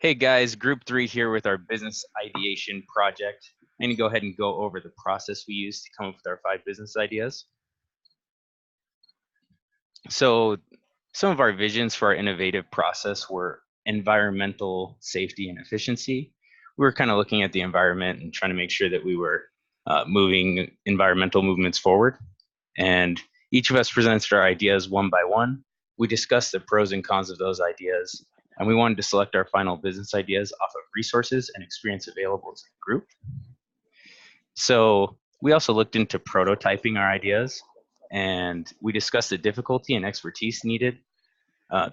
Hey guys, group 3 here with our business ideation project. I'm going to go ahead and go over the process we use to come up with our 5 business ideas. So some of our visions for our innovative process were environmental safety and efficiency. We were kind of looking at the environment and trying to make sure that we were moving environmental movements forward. And each of us presented our ideas one by one. We discussed the pros and cons of those ideas, and we wanted to select our final business ideas off of resources and experience available to the group. So we also looked into prototyping our ideas, and we discussed the difficulty and expertise needed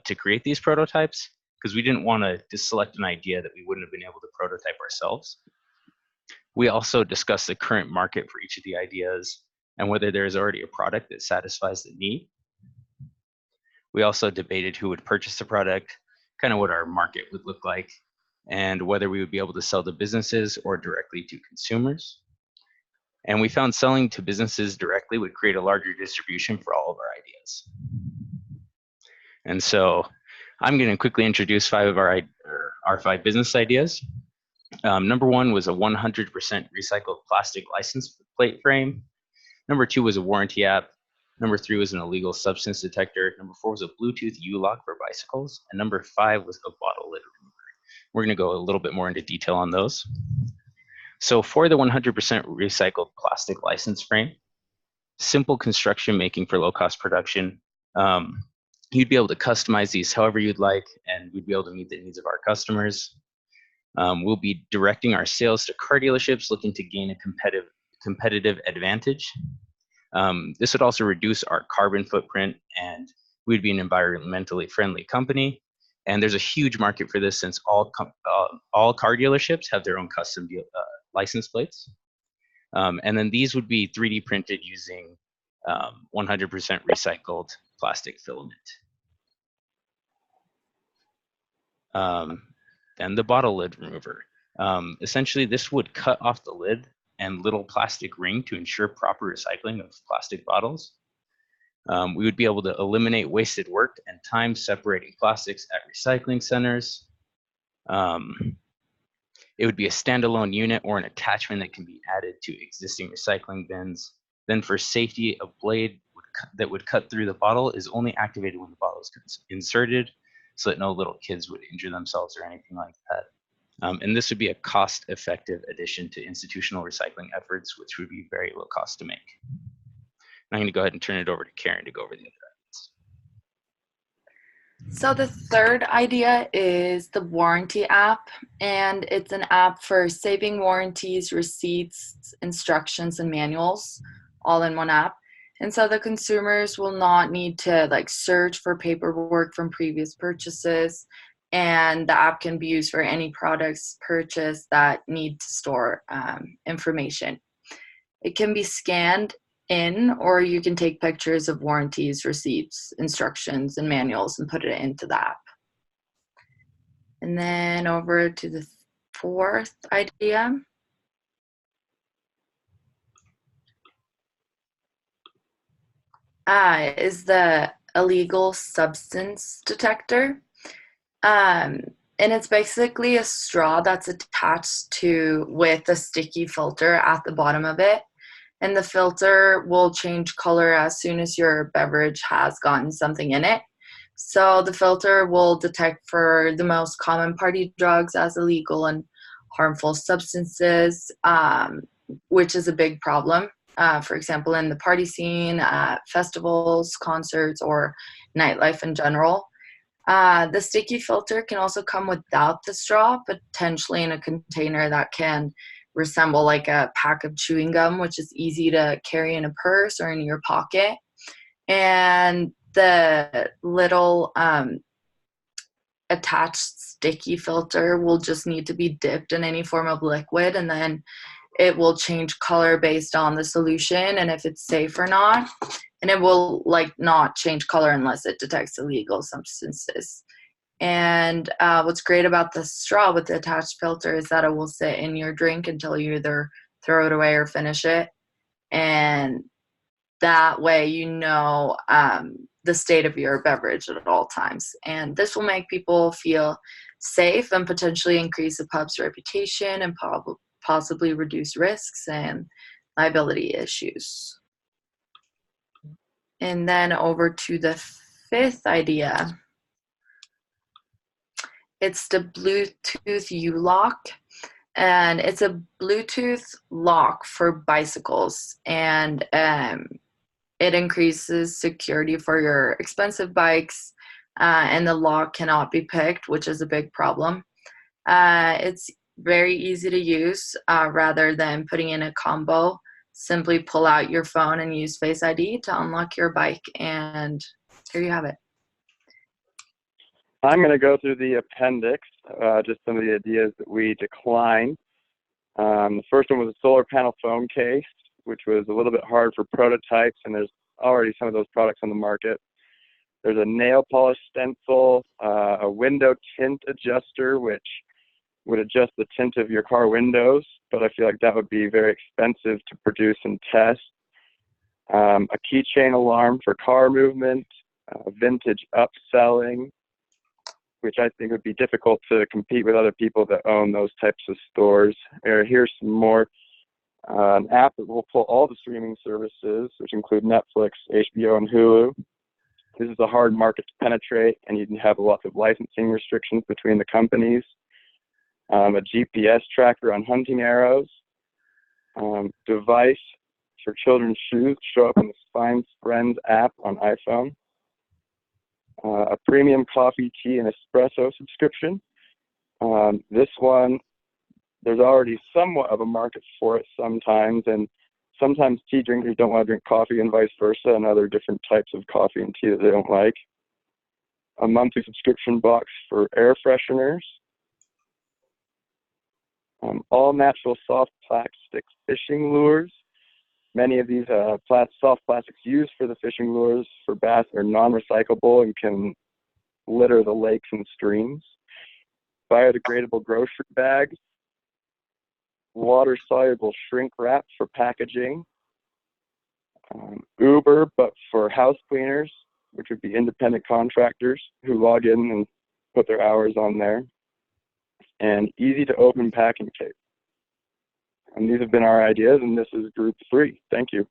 to create these prototypes, because we didn't want to just select an idea that we wouldn't have been able to prototype ourselves. We also discussed the current market for each of the ideas and whether there is already a product that satisfies the need. We also debated who would purchase the product, kind of what our market would look like, and whether we would be able to sell to businesses or directly to consumers. And we found selling to businesses directly would create a larger distribution for all of our ideas. And so I'm going to quickly introduce 5 of our 5 business ideas. Number 1 was a 100% recycled plastic license plate frame. Number 2 was a warranty app. Number 3 was an illegal substance detector. Number 4 was a Bluetooth U-lock for bicycles. And number 5 was a bottle lid remover. We're going to go a little bit more into detail on those. So for the 100% recycled plastic license frame, simple construction making for low-cost production, you'd be able to customize these however you'd like, and we'd be able to meet the needs of our customers. We'll be directing our sales to car dealerships looking to gain a competitive advantage. This would also reduce our carbon footprint, and we'd be an environmentally friendly company. And there's a huge market for this, since all car dealerships have their own custom license plates. And then these would be 3D printed using 100% recycled plastic filament. And the bottle lid remover. Essentially, this would cut off the lid and little plastic ring to ensure proper recycling of plastic bottles. We would be able to eliminate wasted work and time separating plastics at recycling centers. It would be a standalone unit or an attachment that can be added to existing recycling bins. Then for safety, a blade that would cut through the bottle is only activated when the bottle is inserted, so that no little kids would injure themselves or anything like that. And this would be a cost-effective addition to institutional recycling efforts, which would be very low cost to make. I'm going to go ahead and turn it over to Karen to go over the other ideas. So the third idea is the warranty app, and it's an app for saving warranties, receipts, instructions, and manuals all in one app. And so the consumers will not need to search for paperwork from previous purchases, and the app can be used for any products purchased that need to store information. It can be scanned in, or you can take pictures of warranties, receipts, instructions, and manuals and put it into the app. And then over to the fourth idea. Is the illegal substance detector. And it's basically a straw that's attached with a sticky filter at the bottom of it. And the filter will change color as soon as your beverage has gotten something in it. So the filter will detect for the most common party drugs as illegal and harmful substances, which is a big problem. For example, in the party scene, festivals, concerts, or nightlife in general. The sticky filter can also come without the straw, potentially in a container that can resemble like a pack of chewing gum, which is easy to carry in a purse or in your pocket. And the little attached sticky filter will just need to be dipped in any form of liquid, and then it will change color based on the solution and if it's safe or not. And it will not change color unless it detects illegal substances. And what's great about the straw with the attached filter is that it will sit in your drink until you either throw it away or finish it. And that way, the state of your beverage at all times. And this will make people feel safe and potentially increase the pub's reputation and possibly reduce risks and liability issues. And then over to the fifth idea. It's the Bluetooth U-lock, and it's a Bluetooth lock for bicycles, and it increases security for your expensive bikes, and the lock cannot be picked, which is a big problem. It's very easy to use. Rather than putting in a combo, simply pull out your phone and use Face ID to unlock your bike, and there you have it. I'm going to go through the appendix, just some of the ideas that we declined. The first one was a solar panel phone case, which was a little bit hard for prototypes, and there's already some of those products on the market. There's a nail polish stencil, a window tint adjuster, which would adjust the tint of your car windows, but I feel like that would be very expensive to produce and test. A keychain alarm for car movement, vintage upselling, which I think would be difficult to compete with other people that own those types of stores. Here's some more. An app that will pull all the streaming services, which include Netflix, HBO, and Hulu. This is a hard market to penetrate, and you can have lots of licensing restrictions between the companies. A GPS tracker on hunting arrows. Device for children's shoes show up in the Find Friends app on iPhone. A premium coffee, tea, and espresso subscription. This one, there's already somewhat of a market for it sometimes, and sometimes tea drinkers don't want to drink coffee and vice versa, and other different types of coffee and tea that they don't like. A monthly subscription box for air fresheners. All natural soft plastic fishing lures. Many of these soft plastics used for the fishing lures for bass are non-recyclable and can litter the lakes and streams. Biodegradable grocery bags. Water-soluble shrink wrap for packaging. Uber, but for house cleaners, which would be independent contractors who log in and put their hours on there. And easy-to-open packing tape. And these have been our ideas, and this is group 3. Thank you.